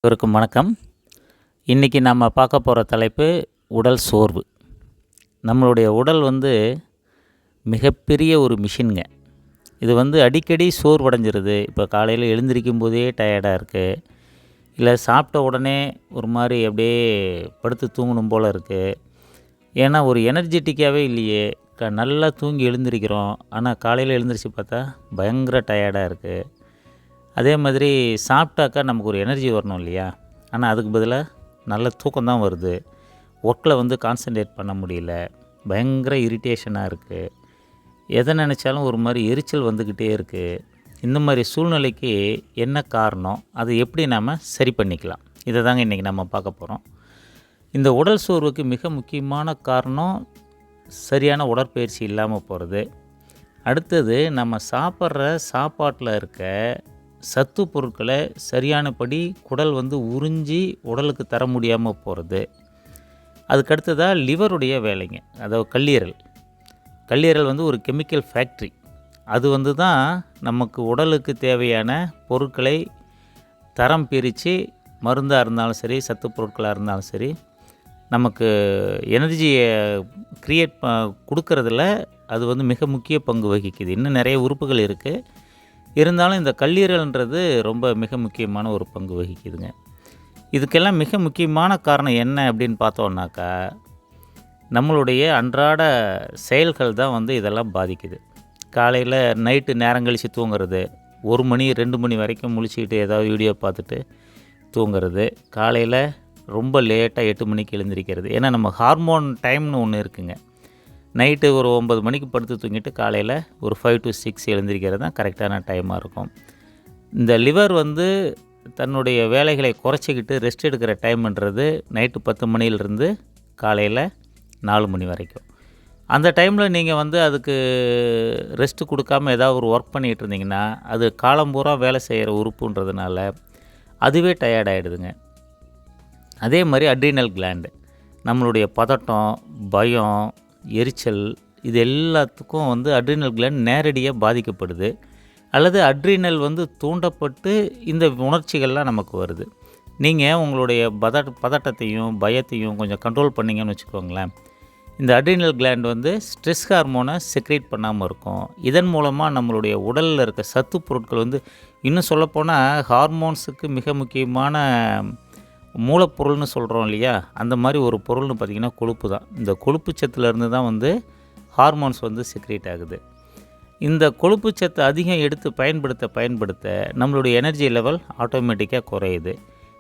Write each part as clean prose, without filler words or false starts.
எல்லோருக்கும் வணக்கம். இன்றைக்கி நம்ம பார்க்க போகிற தலைப்பு உடல் சோர்வு. நம்மளுடைய உடல் மிகப்பெரிய ஒரு மிஷின்ங்க. இது அடிக்கடி சோர்வடைஞ்சிருது. இப்போ காலையில் எழுந்திரிக்கும் போதே டயர்டாக இருக்குது, இல்லை சாப்பிட்ட உடனே ஒரு மாதிரி அப்படியே படுத்து தூங்கணும் போல் இருக்குது. ஏன்னா ஒரு எனர்ஜெட்டிக்காகவே இல்லையே. நல்லா தூங்கி எழுந்திரிக்கிறோம், ஆனால் காலையில் எழுந்திரிச்சு பார்த்தா பயங்கர டயர்டாக இருக்குது. அதே மாதிரி சாப்பிட்டாக்கா நமக்கு ஒரு எனர்ஜி வரணும் இல்லையா? ஆனால் அதுக்கு பதிலாக நல்ல தூக்கம்தான் வருது. ஒர்க்கில் கான்சன்ட்ரேட் பண்ண முடியல, பயங்கர இரிட்டேஷனாக இருக்குது. எதை நினச்சாலும் ஒரு மாதிரி எரிச்சல் வந்துக்கிட்டே இருக்குது. இந்த மாதிரி சூழ்நிலைக்கு என்ன காரணம், அதை எப்படி நாம் சரி பண்ணிக்கலாம், இதை தாங்க இன்றைக்கி நம்ம பார்க்க போகிறோம். இந்த உடல் சோர்வுக்கு மிக முக்கியமான காரணம் சரியான உடற்பயிற்சி இல்லாமல் போகிறது. அடுத்தது நம்ம சாப்பிட்ற சாப்பாட்டில் இருக்க சத்து பொருட்களை சரியானபடி குடல் உறிஞ்சி உடலுக்கு தர முடியாமல் போகிறது. அதுக்கடுத்ததாக லிவருடைய வேலைங்க, அதாவது கல்லீரல் ஒரு கெமிக்கல் ஃபேக்ட்ரி. அது தான் நமக்கு உடலுக்கு தேவையான பொருட்களை தரம் பிரித்து மருந்தாக இருந்தாலும் சரி, சத்து பொருட்களாக இருந்தாலும் சரி, நமக்கு எனர்ஜியை க்ரியேட் கொடுக்கறதில் அது மிக முக்கிய பங்கு வகிக்குது. இன்னும் நிறைய உறுப்புகள் இருக்குது, இருந்தாலும் இந்த கல்லீரல்ன்றது ரொம்ப மிக முக்கியமான ஒரு பங்கு வகிக்குதுங்க. இதுக்கெல்லாம் மிக முக்கியமான காரணம் என்ன அப்படின்னு பார்த்தோன்னாக்கா, நம்மளுடைய அன்றாட செயல்கள் தான் இதெல்லாம் பாதிக்குது. காலையில் நைட்டு நேரம் கழித்து தூங்குறது, 1 மணி 2 மணி வரைக்கும் முழிச்சிக்கிட்டு ஏதாவது வீடியோ பார்த்துட்டு தூங்குறது, காலையில் ரொம்ப லேட்டாக 8 மணிக்கு எழுந்திரிக்கிறது. ஏன்னா நம்ம ஹார்மோன் டைம்னு ஒன்று இருக்குங்க. நைட்டு ஒரு 9 மணிக்கு படுத்து தூங்கிட்டு காலையில் ஒரு 5 to 6 எழுந்திரிக்கிறது தான் கரெக்டான டைமாக இருக்கும். இந்த லிவர் தன்னுடைய வேலைகளை குறைச்சிக்கிட்டு ரெஸ்ட் எடுக்கிற டைம்ன்றது நைட்டு 10 மணியிலிருந்து காலையில் 4 மணி வரைக்கும். அந்த டைமில் நீங்கள் அதுக்கு ரெஸ்ட்டு கொடுக்காமல் ஏதாவது ஒரு ஒர்க் பண்ணிகிட்டு இருந்தீங்கன்னா, அது காலம்பூரா வேலை செய்கிற உறுப்புன்றதுனால அதுவே டயர்டாகிடுதுங்க. அதே மாதிரி அட்ரினல் கிளாண்டு, நம்மளுடைய பதட்டம், பயம், எரிச்சல், இது எல்லாத்துக்கும் அட்ரினல் கிளாண்ட் நேரடியாக பாதிக்கப்படுது. அல்லது அட்ரினல் தூண்டப்பட்டு இந்த உணர்ச்சிகள்லாம் நமக்கு வருது. நீங்கள் உங்களுடைய பதட்டத்தையும் பயத்தையும் கொஞ்சம் கண்ட்ரோல் பண்ணிங்கன்னு வச்சுக்கோங்களேன், இந்த அட்ரினல் கிளாண்ட் ஸ்ட்ரெஸ் ஹார்மோனை செக்ரேட் பண்ணாமல் இருக்கும். இதன் மூலமாக நம்மளுடைய உடலில் இருக்க சத்து பொருட்கள் இன்னும் சொல்லப்போனால் ஹார்மோன்ஸுக்கு மிக முக்கியமான மூலப்பொருள்னு சொல்கிறோம் இல்லையா, அந்த மாதிரி ஒரு பொருள்னு பார்த்திங்கன்னா கொழுப்பு தான். இந்த கொழுப்பு சத்துலேருந்து தான் ஹார்மோன்ஸ் செக்ரேட் ஆகுது. இந்த கொழுப்பு சத்து அதிகம் எடுத்து பயன்படுத்த நம்மளுடைய எனர்ஜி லெவல் ஆட்டோமேட்டிக்காக குறையுது.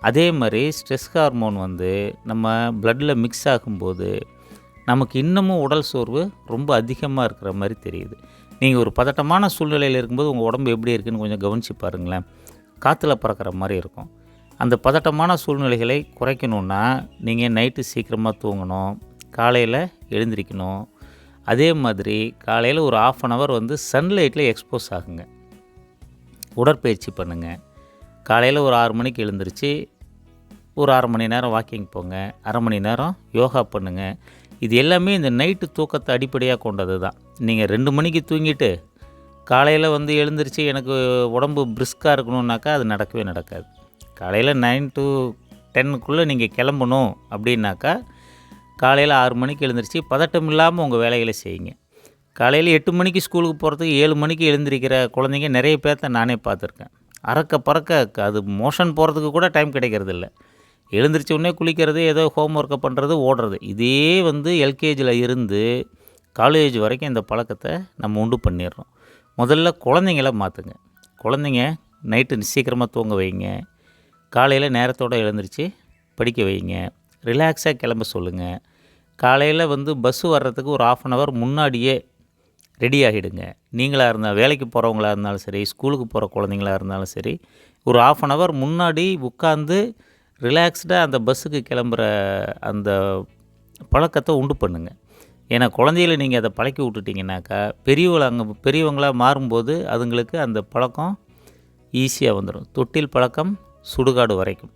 அதே மாதிரி ஸ்ட்ரெஸ் ஹார்மோன் நம்ம பிளட்டில் மிக்ஸ் ஆகும்போது நமக்கு இன்னமும் உடல் சோர்வு ரொம்ப அதிகமாக இருக்கிற மாதிரி தெரியுது. நீங்கள் ஒரு பதட்டமான சூழ்நிலையில் இருக்கும்போது உங்கள் உடம்பு எப்படி இருக்குதுன்னு கொஞ்சம் கவனித்து பாருங்களேன். காற்றுல பறக்கிற மாதிரி இருக்கும். அந்த பதட்டமான சூழ்நிலைகளை குறைக்கணுன்னா நீங்கள் நைட்டு சீக்கிரமாக தூங்கணும், காலையில் எழுந்திரிக்கணும். அதே மாதிரி காலையில் ஒரு 1/2 அன் ஹவர் சன்லைட்டில் எக்ஸ்போஸ் ஆகுங்க, உடற்பயிற்சி பண்ணுங்கள். காலையில் ஒரு 6 மணிக்கு எழுந்திரிச்சு ஒரு 1/2 மணி நேரம் வாக்கிங் போங்க, 1/2 மணி நேரம் யோகா பண்ணுங்கள். இது எல்லாமே இந்த நைட்டு தூக்கத்தை அடிப்படையாக கொண்டது தான். நீங்கள் 2 மணிக்கு தூங்கிட்டு காலையில் எழுந்திரிச்சு எனக்கு உடம்பு பிரிஸ்காக இருக்கணுன்னாக்கா அது நடக்கவே நடக்காது. காலையில் 9 to 10க்குள்ளே நீங்கள் கிளம்பணும் அப்படின்னாக்கா காலையில் 6 மணிக்கு எழுந்திரிச்சு பதட்டம் இல்லாமல் உங்கள் வேலைகளை செய்யுங்க. காலையில் 8 மணிக்கு ஸ்கூலுக்கு போகிறதுக்கு 7 மணிக்கு எழுந்திரிக்கிற குழந்தைங்க நிறைய பேர்த்த நானே பார்த்துருக்கேன். அறக்க பறக்க அது மோஷன் போகிறதுக்கு கூட டைம் கிடைக்கிறது இல்லை. எழுந்திரிச்ச உடனே குளிக்கிறது, ஏதோ ஹோம் ஒர்க்கை பண்ணுறது, ஓடுறது, இதே எல்கேஜியில் இருந்து காலேஜ் வரைக்கும் இந்த பழக்கத்தை நம்ம உண்டு பண்ணிடுறோம். முதல்ல குழந்தைங்கள மாற்றுங்க. குழந்தைங்க நைட்டு சீக்கிரமாக தூங்க வைங்க, காலையில் நேரத்தோடு எழுந்திரிச்சு படிக்க வைங்க, ரிலாக்ஸாக கிளம்ப சொல்லுங்கள். காலையில் பஸ்ஸு வர்றதுக்கு ஒரு 1/2 அன் ஹவர் முன்னாடியே ரெடி ஆகிடுங்க. நீங்களாக இருந்தால், வேலைக்கு போகிறவங்களா இருந்தாலும் சரி, ஸ்கூலுக்கு போகிற குழந்தைங்களாக இருந்தாலும் சரி, ஒரு 1/2 அன் ஹவர் முன்னாடி உட்காந்து ரிலாக்ஸ்டாக அந்த பஸ்ஸுக்கு கிளம்புற அந்த பழக்கத்தை உண்டு பண்ணுங்கள். ஏன்னா குழந்தைகளை நீங்கள் அதை பழக்கி விட்டுட்டிங்கனாக்கா பெரியவங்களாக மாறும்போது அதுங்களுக்கு அந்த பழக்கம் ஈஸியாக வந்துடும். தொட்டில் பழக்கம் சுடுகாடு வரைக்கும்.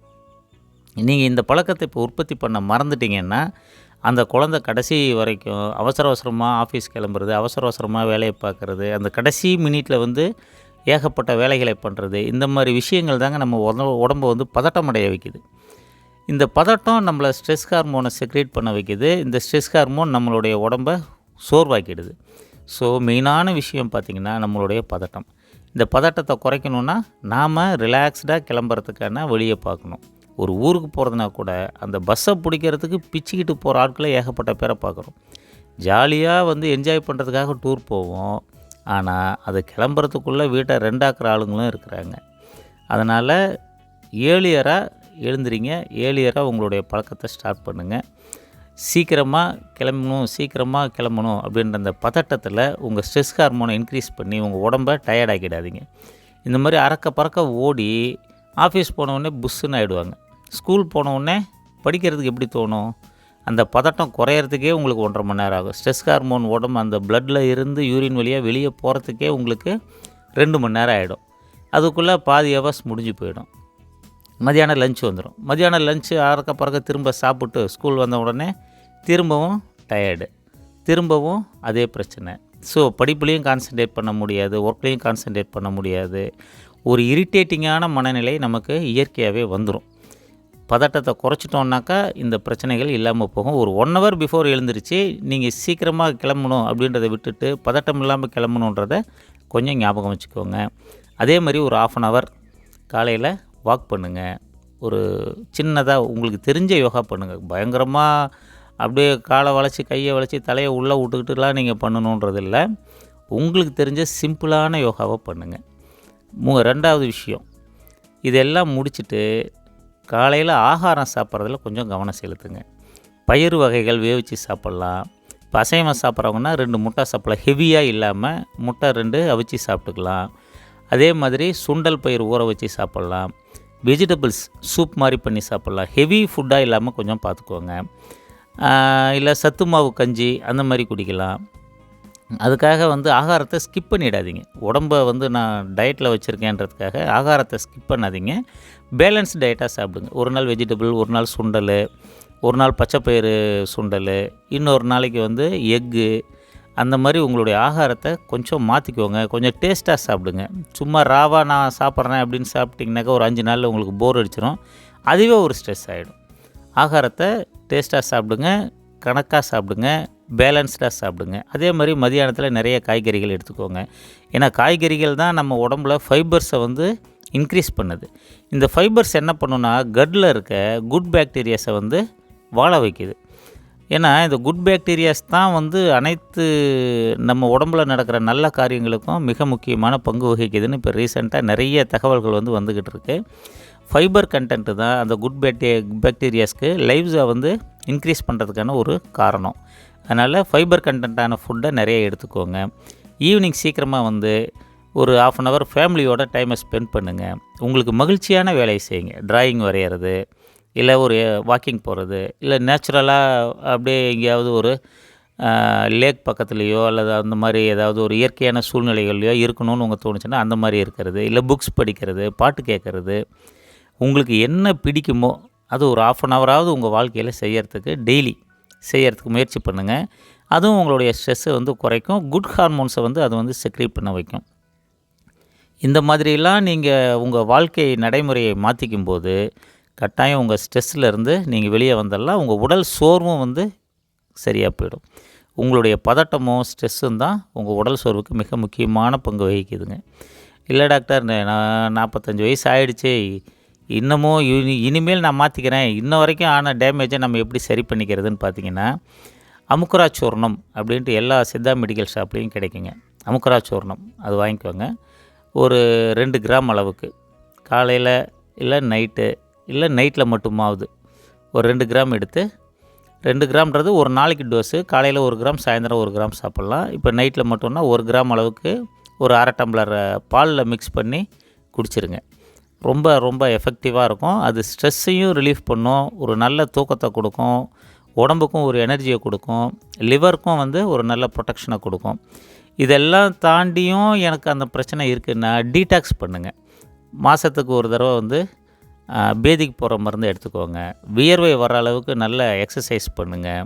நீங்கள் இந்த பழக்கத்தை இப்போ உற்பத்தி பண்ண மறந்துட்டிங்கன்னா அந்த குழந்தை கடைசி வரைக்கும் அவசரமாக ஆஃபீஸ் கிளம்புறது, அவசரமாக வேலையை பார்க்குறது, அந்த கடைசி மினிட்டில் ஏகப்பட்ட வேலைகளை பண்ணுறது, இந்த மாதிரி விஷயங்கள் தாங்க நம்ம உடம்பை வந்து பதட்டமடைய வைக்குது. இந்த பதட்டம் நம்மளை ஸ்ட்ரெஸ் ஹார்மோனை செக்ரேட் பண்ண வைக்குது. இந்த ஸ்ட்ரெஸ் ஹார்மோன் நம்மளுடைய உடம்பை சோர்வாக்கிடுது. ஸோ மெயினான விஷயம் பார்த்திங்கன்னா நம்மளுடைய பதட்டம். இந்த பதட்டத்தை குறைக்கணுன்னா நாம் ரிலாக்ஸ்டாக கிளம்புறதுக்கான வழியை பார்க்கணும். ஒரு ஊருக்கு போகிறதுனா கூட அந்த பஸ்ஸை பிடிக்கிறதுக்கு பிச்சுக்கிட்டு போகிற ஆட்களை ஏகப்பட்ட பேரை பார்க்குறோம். ஜாலியாக வந்து என்ஜாய் பண்ணுறதுக்காக டூர் போவோம். ஆனால் அதை கிளம்புறதுக்குள்ளே வீட்டை ரெண்டாக்குற ஆளுங்களும் இருக்கிறாங்க. அதனால் ஏர்லியராக எழுந்திரிங்க. ஏர்லியராக உங்களுடைய பழக்கத்தை ஸ்டார்ட் பண்ணுங்கள். சீக்கிரமாக கிளம்பணும் அப்படின்ற அந்த பதட்டத்தில் உங்கள் ஸ்ட்ரெஸ் ஹார்மோனை இன்க்ரீஸ் பண்ணி உங்கள் உடம்பை டயர்டாக்கிடாதீங்க. இந்த மாதிரி அறக்க பறக்க ஓடி ஆஃபீஸ் போனவுடனே புஷ்ஷுன்னு ஆகிடுவாங்க. ஸ்கூல் போனவுடனே படிக்கிறதுக்கு எப்படி தோணும்? அந்த பதட்டம் குறையிறதுக்கே உங்களுக்கு 1.5 மணி நேரம் ஆகும். ஸ்ட்ரெஸ் ஹார்மோன் உடம்பு அந்த பிளட்டில் இருந்து யூரின் வழியாக வெளியே போகிறதுக்கே உங்களுக்கு 2 மணி நேரம் ஆகிடும். அதுக்குள்ளே பாதி ஹவர்ஸ் முடிஞ்சு போயிடும். மதியானம் லஞ்ச் வந்துடும். மதியானம் லஞ்சு அறக்க பறக்க திரும்ப சாப்பிட்டு ஸ்கூல் வந்த உடனே திரும்பவும் டயர்டு, திரும்பவும் அதே பிரச்சனை. ஸோ படிப்புலேயும் கான்சன்ட்ரேட் பண்ண முடியாது, ஒர்க்லேயும் கான்சன்ட்ரேட் பண்ண முடியாது. ஒரு இரிட்டேட்டிங்கான மனநிலை நமக்கு இயற்கையாகவே வந்துடும். பதட்டத்தை குறைச்சிட்டோன்னாக்கா இந்த பிரச்சனைகள் இல்லாமல் போகும். ஒரு 1 ஹவர் பிஃபோர் எழுந்திரிச்சு நீங்கள் சீக்கிரமாக கிளம்பணும் அப்படின்றத விட்டுட்டு பதட்டம் இல்லாமல் கிளம்பணுன்றத கொஞ்சம் ஞாபகம் வச்சுக்கோங்க. அதே மாதிரி ஒரு 1/2 ஹவர் காலையில் வாக் பண்ணுங்கள். ஒரு சின்னதாக உங்களுக்கு தெரிஞ்ச யோகா பண்ணுங்கள். பயங்கரமாக அப்படியே காலை வளைச்சி கையை வளைச்சி தலையை உள்ளே விட்டுக்கிட்டுலாம் நீங்கள் பண்ணணுன்றது இல்லை. உங்களுக்கு தெரிஞ்ச சிம்பிளான யோகாவை பண்ணுங்கள். 2வது விஷயம், இதெல்லாம் முடிச்சுட்டு காலையில் ஆகாரம் சாப்பிட்றதுல கொஞ்சம் கவனம் செலுத்துங்க. பயிறு வகைகள் வேவிச்சு சாப்பிட்லாம். இப்போ அசைவம் சாப்பிட்றவங்கன்னா 2 முட்டை சாப்பிட்லாம். ஹெவியாக இல்லாமல் முட்டை 2 அவிச்சு சாப்பிட்டுக்கலாம். அதே மாதிரி சுண்டல் பயிர் ஊற வச்சு சாப்பிட்லாம். வெஜிடபிள்ஸ் சூப் மாதிரி பண்ணி சாப்பிட்லாம். ஹெவி ஃபுட்டாக இல்லாமல் கொஞ்சம் பார்த்துக்கோங்க. இல்லை சத்து மாவு கஞ்சி அந்த மாதிரி குடிக்கலாம். அதுக்காக வந்து ஆகாரத்தை ஸ்கிப் பண்ணிடாதீங்க. உடம்பை வந்து நான் டயட்டில் வச்சுருக்கேன்றதுக்காக ஆகாரத்தை ஸ்கிப் பண்ணாதீங்க. பேலன்ஸ் டயட்டாக சாப்பிடுங்க. ஒரு நாள் வெஜிடபிள், ஒரு நாள் சுண்டல், ஒரு நாள் பச்சைப்பயிறு சுண்டல், இன்னொரு நாளைக்கு வந்து எக்கு, அந்த மாதிரி உங்களுடைய ஆகாரத்தை கொஞ்சம் மாற்றிக்கோங்க. கொஞ்சம் டேஸ்ட்டாக சாப்பிடுங்க. சும்மா ராவாக நான் சாப்பிட்றேன் அப்படின்னு சாப்பிட்டிங்கனாக்கா ஒரு 5 நாளில் உங்களுக்கு போர் அடிச்சிடும். அதுவே ஒரு ஸ்ட்ரெஸ் ஆகிடும். ஆகாரத்தை டேஸ்ட்டாக சாப்பிடுங்க, கணக்காக சாப்பிடுங்க, பேலன்ஸ்டாக சாப்பிடுங்க. அதே மாதிரி மதியானத்தில் நிறைய காய்கறிகள் எடுத்துக்கோங்க. ஏன்னா காய்கறிகள் தான் நம்ம உடம்புல ஃபைபர்ஸை வந்து இன்க்ரீஸ் பண்ணுது. இந்த ஃபைபர்ஸ் என்ன பண்ணுன்னா கட்டில் இருக்க குட் பாக்டீரியாஸை வந்து வாழ வைக்குது. ஏன்னா இந்த குட் பாக்டீரியாஸ் தான் வந்து அனைத்து நம்ம உடம்புல நடக்கிற நல்ல காரியங்களுக்கும் மிக முக்கியமான பங்கு வகிக்குதுன்னு இப்போ ரீசெண்டாக நிறைய தகவல்கள் வந்து வந்துக்கிட்டு இருக்குது. ஃபைபர் கண்டென்ட்டு தான் அந்த குட் பாக்டீரியாஸ்க்கு லைவ்ஸை வந்து இன்க்ரீஸ் பண்ணுறதுக்கான ஒரு காரணம். அதனால் ஃபைபர் கண்டென்ட்டான ஃபுட்டை நிறைய எடுத்துக்கோங்க. ஈவினிங் சீக்கிரமாக வந்து ஒரு 1/2 ஹவர் ஃபேமிலியோட டைமை ஸ்பெண்ட் பண்ணுங்கள். உங்களுக்கு மகிழ்ச்சியான வேலையை செய்யுங்க. டிராயிங் வரைகிறது, இல்லை ஒரு வாக்கிங் போகிறது, இல்லை நேச்சுரலாக அப்படியே எங்கேயாவது ஒரு லேக் பக்கத்துலேயோ அல்லது அந்த மாதிரி ஏதாவது ஒரு இயற்கையான சூழ்நிலைகள்லையோ இருக்கணும்னு உங்களுக்கு தோணுச்சுன்னா அந்த மாதிரி இருக்கிறது, இல்லை புக்ஸ் படிக்கிறது, பாட்டு கேட்குறது, உங்களுக்கு என்ன பிடிக்குமோ அது ஒரு 1/2 ஹவராவது உங்கள் வாழ்க்கையில் செய்யறதுக்கு முயற்சி பண்ணுங்கள். அதுவும் உங்களுடைய ஸ்ட்ரெஸ்ஸை வந்து குறைக்கும். குட் ஹார்மோன்ஸை வந்து அது வந்து செக்ரீட் பண்ண வைக்கும். இந்த மாதிரிலாம் நீங்கள் உங்கள் வாழ்க்கை நடைமுறையை மாற்றிக்கும் போது கட்டாயம் உங்கள் ஸ்ட்ரெஸ்ஸிலேருந்து நீங்கள் வெளியே வந்துடலாம். உங்கள் உடல் சோர்வும் வந்து சரியாக போயிடும். உங்களுடைய பதட்டமும் ஸ்ட்ரெஸ்ஸும் தான் உங்கள் உடல் சோர்வுக்கு மிக முக்கியமான பங்கு வகிக்குதுங்க. இல்லை டாக்டர், நான் 45 வயசு ஆகிடுச்சு, இன்னமும் இனிமேல் நான் மாற்றிக்கிறேன், இன்ன வரைக்கும் ஆன டேமேஜை நம்ம எப்படி சரி பண்ணிக்கிறதுன்னு பார்த்தீங்கன்னா, அமுக்குரா சூர்ணம் அப்படின்ட்டு எல்லா சித்தா மெடிக்கல் ஷாப்லேயும் கிடைக்குங்க. அமுக்குரா சூர்ணம் அது வாங்கிக்கோங்க. ஒரு 2 கிராம் அளவுக்கு காலையில் இல்லை நைட்டில் மட்டுமாவது ஒரு 2 கிராம் எடுத்து, 2 கிராம்ன்றது ஒரு நாளைக்கு டோஸு. காலையில் 1 கிராம், சாயந்தரம் 1 கிராம் சாப்பிட்லாம். இப்போ நைட்டில் மட்டும்னா 1 கிராம் அளவுக்கு ஒரு 1/2 டம்ளர் பாலில் மிக்ஸ் பண்ணி குடிச்சிருங்க. ரொம்ப ரொம்ப எஃபெக்டிவாக இருக்கும். அது ஸ்ட்ரெஸ்ஸையும் ரிலீஃப் பண்ணும், ஒரு நல்ல தூக்கத்தை கொடுக்கும், உடம்புக்கும் ஒரு எனர்ஜியை கொடுக்கும், லிவருக்கும் வந்து ஒரு நல்ல ப்ரொடெக்ஷனை கொடுக்கும். இதெல்லாம் தாண்டியும் எனக்கு அந்த பிரச்சனை இருக்குன்னா டீடாக்ஸ் பண்ணுங்கள். மாதத்துக்கு ஒரு தடவை வந்து பேதிக்கு போகிற மருந்து எடுத்துக்கோங்க. வியர்வை வர அளவுக்கு நல்ல எக்ஸசைஸ் பண்ணுங்கள்.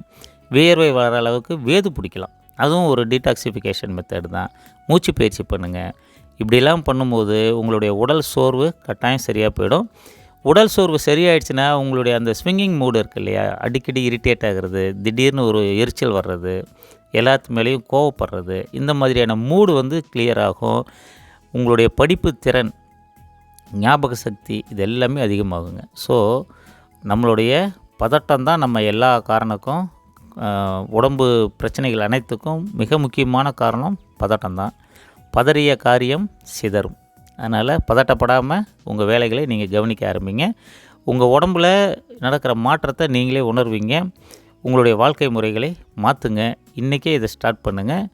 வியர்வை வர அளவுக்கு வேது பிடிக்கலாம், அதுவும் ஒரு டீடாக்சிஃபிகேஷன் மெத்தட் தான். மூச்சு பயிற்சி பண்ணுங்கள். இப்படிலாம் பண்ணும்போது உங்களுடைய உடல் சோர்வு கட்டாயம் சரியாக போயிடும். உடல் சோர்வு சரியாயிடுச்சுன்னா உங்களுடைய அந்த ஸ்விங்கிங் மூடு இருக்கு இல்லையா, அடிக்கடி இரிட்டேட் ஆகிறது, திடீர்னு ஒரு எரிச்சல் வர்றது, எல்லாத்து மேலேயும் கோவப்படுறது, இந்த மாதிரியான மூடு வந்து கிளியர் ஆகும். உங்களுடைய படிப்பு திறன், ஞாபக சக்தி இது எல்லாமே அதிகமாகுங்க. ஸோ நம்மளுடைய பதட்டம் தான் நம்ம எல்லா காரணக்கும் உடம்பு பிரச்சனைகள் அனைத்துக்கும் மிக முக்கியமான காரணம் பதட்டம் தான். பதறிய காரியம் சிதறும். அதனால் பதட்டப்படாமல் உங்கள் வேலைகளை நீங்கள் கவனிக்க ஆரம்பிங்க. உங்கள் உடம்புல நடக்கிற மாற்றத்தை நீங்களே உணர்வீங்க. உங்களுடைய வாழ்க்கை முறைகளை மாற்றுங்க. இன்றைக்கே இதை ஸ்டார்ட் பண்ணுங்கள்.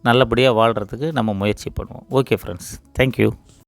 நல்லபடியாக வாழ்கிறதுக்கு நம்ம முயற்சி பண்ணுவோம். Okay friends, thank you.